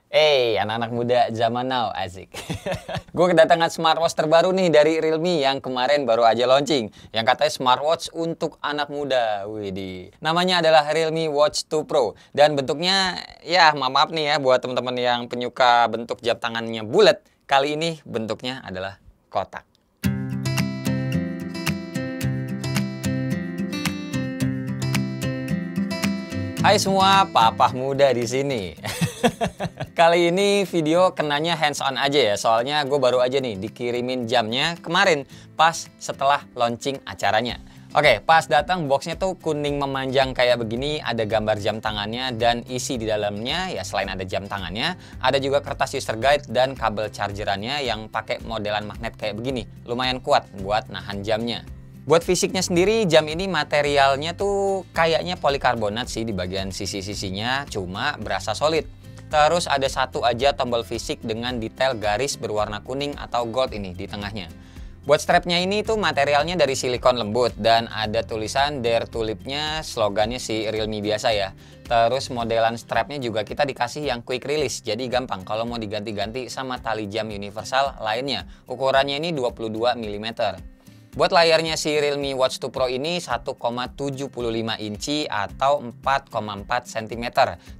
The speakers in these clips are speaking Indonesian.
Anak-anak muda zaman now, asik. Gue kedatangan smartwatch terbaru nih dari Realme yang kemarin baru aja launching. Yang katanya smartwatch untuk anak muda. Widih. Namanya adalah Realme Watch 2 Pro. Dan bentuknya, ya maaf nih ya buat teman-teman yang penyuka bentuk jam tangannya bulat. Kali ini bentuknya adalah kotak. Hai semua, papa muda di sini. Kali ini video kenanya hands on aja ya, soalnya gue baru aja nih dikirimin jamnya kemarin pas setelah launching acaranya. Oke, pas datang boxnya tuh kuning memanjang kayak begini, ada gambar jam tangannya dan isi di dalamnya ya selain ada jam tangannya, ada juga kertas user guide dan kabel chargerannya yang pakai modelan magnet kayak begini. Lumayan kuat buat nahan jamnya. Buat fisiknya sendiri, jam ini materialnya tuh kayaknya polikarbonat sih di bagian sisi-sisinya, cuma berasa solid. Terus ada satu aja tombol fisik dengan detail garis berwarna kuning atau gold ini di tengahnya. Buat strapnya ini tuh materialnya dari silikon lembut dan ada tulisan Dare to Live-nya, slogannya si Realme biasa ya. Terus modelan strapnya juga kita dikasih yang quick release, jadi gampang kalau mau diganti-ganti sama tali jam universal lainnya. Ukurannya ini 22 mm. Buat layarnya si Realme Watch 2 Pro ini 1,75 inci atau 4,4 cm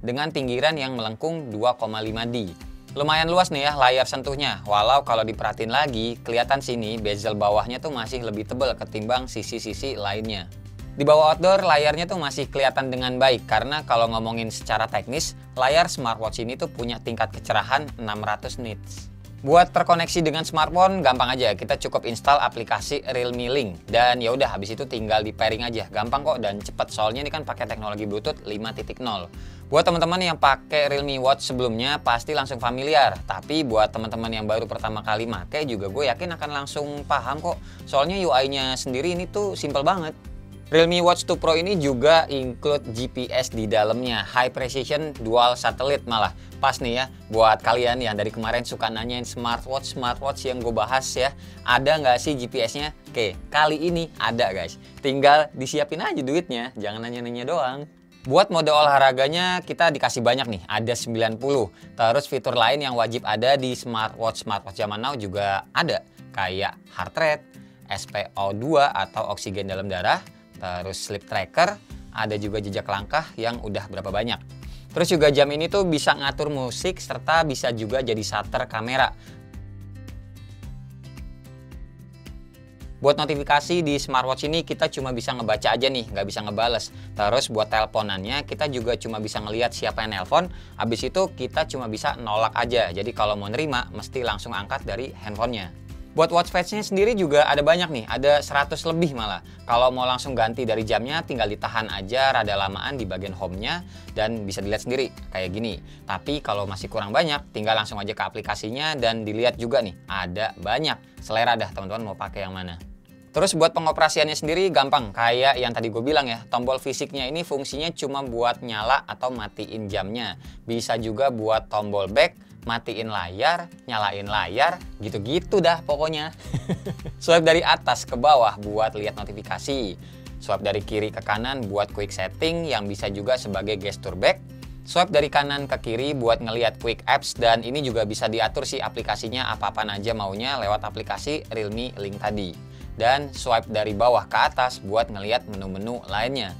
dengan pinggiran yang melengkung 2,5D. Lumayan luas nih ya layar sentuhnya, walau kalau diperhatiin lagi kelihatan sini bezel bawahnya tuh masih lebih tebal ketimbang sisi-sisi lainnya. Di bawah outdoor layarnya tuh masih kelihatan dengan baik karena kalau ngomongin secara teknis, layar smartwatch ini tuh punya tingkat kecerahan 600 nits. Buat terkoneksi dengan smartphone gampang aja, kita cukup install aplikasi Realme Link dan ya udah habis itu tinggal di pairing aja, gampang kok dan cepet soalnya ini kan pakai teknologi Bluetooth 5.0. Buat teman-teman yang pakai Realme Watch sebelumnya pasti langsung familiar, tapi buat teman-teman yang baru pertama kali pakai juga gue yakin akan langsung paham kok, soalnya UI-nya sendiri ini tuh simple banget. Realme Watch 2 Pro ini juga include GPS di dalamnya, high precision dual satellite malah. Pas nih ya, buat kalian yang dari kemarin suka nanyain smartwatch yang gue bahas ya, ada nggak sih GPS-nya? Oke, kali ini ada guys. Tinggal disiapin aja duitnya, jangan nanya-nanya doang. Buat mode olahraganya kita dikasih banyak nih, ada 90. Terus fitur lain yang wajib ada di smartwatch zaman now juga ada, kayak heart rate, SpO2 atau oksigen dalam darah, terus sleep tracker, ada juga jejak langkah yang udah berapa banyak. Terus juga jam ini tuh bisa ngatur musik serta bisa juga jadi shutter kamera. Buat notifikasi di smartwatch ini kita cuma bisa ngebaca aja nih, nggak bisa ngebales. Terus buat teleponannya kita juga cuma bisa ngelihat siapa yang nelpon, habis itu kita cuma bisa nolak aja. Jadi kalau mau nerima mesti langsung angkat dari handphonenya. Buat watch face-nya sendiri juga ada banyak nih, ada 100 lebih malah. Kalau mau langsung ganti dari jamnya tinggal ditahan aja rada lamaan di bagian home-nya dan bisa dilihat sendiri kayak gini. Tapi kalau masih kurang banyak tinggal langsung aja ke aplikasinya dan dilihat juga nih, ada banyak. Selera dah teman-teman mau pakai yang mana. Terus buat pengoperasiannya sendiri gampang, kayak yang tadi gue bilang ya, tombol fisiknya ini fungsinya cuma buat nyala atau matiin jamnya. Bisa juga buat tombol back, matiin layar, nyalain layar, gitu-gitu dah pokoknya. Swipe dari atas ke bawah buat lihat notifikasi. Swipe dari kiri ke kanan buat quick setting yang bisa juga sebagai gestur back. Swipe dari kanan ke kiri buat ngelihat quick apps dan ini juga bisa diatur sih aplikasinya apa-apaan aja maunya lewat aplikasi Realme Link tadi. Dan swipe dari bawah ke atas buat ngelihat menu-menu lainnya.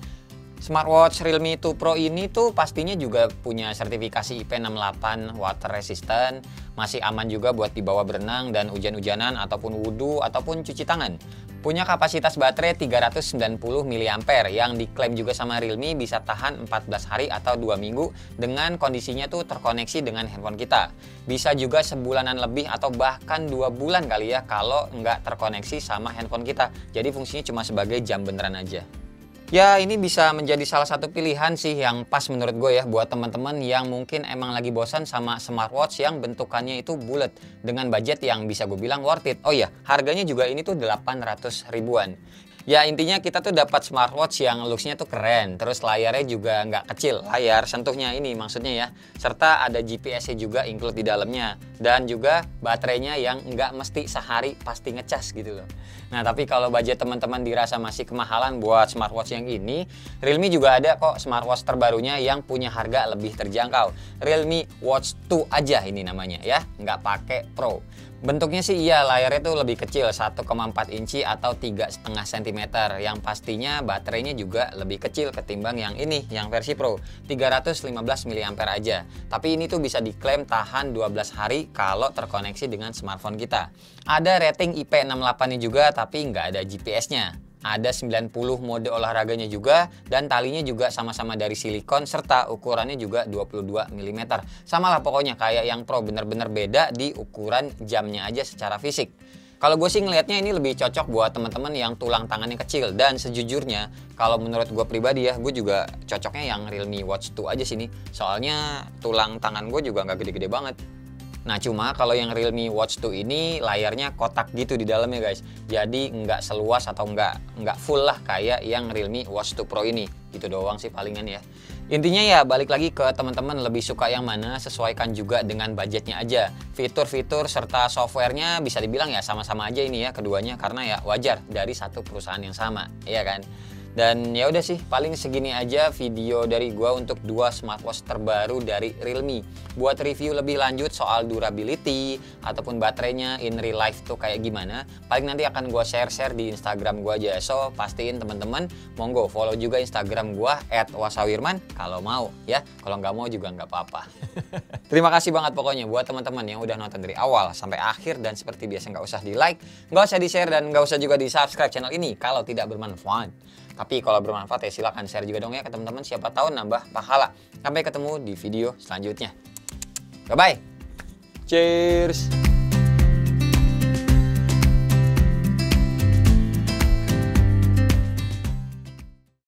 Smartwatch Realme 2 Pro ini tuh pastinya juga punya sertifikasi IP68 water resistant, masih aman juga buat dibawa berenang dan hujan-hujanan ataupun wudhu ataupun cuci tangan. Punya kapasitas baterai 390 mAh yang diklaim juga sama Realme bisa tahan 14 hari atau 2 minggu dengan kondisinya tuh terkoneksi dengan handphone kita. Bisa juga sebulanan lebih atau bahkan 2 bulan kali ya kalau nggak terkoneksi sama handphone kita. Jadi fungsinya cuma sebagai jam beneran aja. Ya ini bisa menjadi salah satu pilihan sih yang pas menurut gue ya buat teman-teman yang mungkin emang lagi bosan sama smartwatch yang bentukannya itu bulat dengan budget yang bisa gue bilang worth it. Oh iya, harganya juga ini tuh 800 ribuan. Ya intinya kita tuh dapat smartwatch yang looks-nya tuh keren, terus layarnya juga nggak kecil, layar sentuhnya ini maksudnya ya. Serta ada GPS-nya juga include di dalamnya, dan juga baterainya yang nggak mesti sehari pasti ngecas gitu loh. Nah tapi kalau budget teman-teman dirasa masih kemahalan buat smartwatch yang ini, Realme juga ada kok smartwatch terbarunya yang punya harga lebih terjangkau. Realme Watch 2 aja ini namanya ya, nggak pakai Pro. Bentuknya sih iya, layarnya tuh lebih kecil 1,4 inci atau 3,5 cm. Yang pastinya baterainya juga lebih kecil ketimbang yang ini, yang versi Pro, 315 mAh aja. Tapi ini tuh bisa diklaim tahan 12 hari kalau terkoneksi dengan smartphone kita. Ada rating IP68-nya juga tapi nggak ada GPS-nya. Ada 90 mode olahraganya juga, dan talinya juga sama-sama dari silikon serta ukurannya juga 22 mm. Sama lah pokoknya kayak yang Pro, bener-bener beda di ukuran jamnya aja secara fisik. Kalau gue sih ngelihatnya ini lebih cocok buat teman-teman yang tulang tangannya kecil, dan sejujurnya kalau menurut gue pribadi ya, gue juga cocoknya yang Realme Watch 2 aja sini. Soalnya tulang tangan gue juga nggak gede-gede banget. Nah cuma kalau yang Realme Watch 2 ini layarnya kotak gitu di dalamnya guys. Jadi nggak seluas atau nggak full lah kayak yang Realme Watch 2 Pro ini. Gitu doang sih palingan ya. Intinya ya balik lagi ke teman-teman lebih suka yang mana, sesuaikan juga dengan budgetnya aja. Fitur-fitur serta softwarenya bisa dibilang ya sama-sama aja ini ya keduanya, karena ya wajar dari satu perusahaan yang sama, iya kan? Dan ya udah sih, paling segini aja video dari gua untuk 2 smartwatch terbaru dari Realme. Buat review lebih lanjut soal durability ataupun baterainya in real life tuh kayak gimana, paling nanti akan gua share-share di Instagram gua aja. So, pastiin teman-teman monggo follow juga Instagram gua @wasawirman kalau mau ya. Kalau nggak mau juga nggak apa-apa. Terima kasih banget pokoknya buat teman-teman yang udah nonton dari awal sampai akhir, dan seperti biasa nggak usah di-like, nggak usah di-share, dan nggak usah juga di-subscribe channel ini kalau tidak bermanfaat. Tapi kalau bermanfaat ya silahkan share juga dong ya ke teman-teman, siapa tahu nambah pahala. Sampai ketemu di video selanjutnya. Bye-bye. Cheers.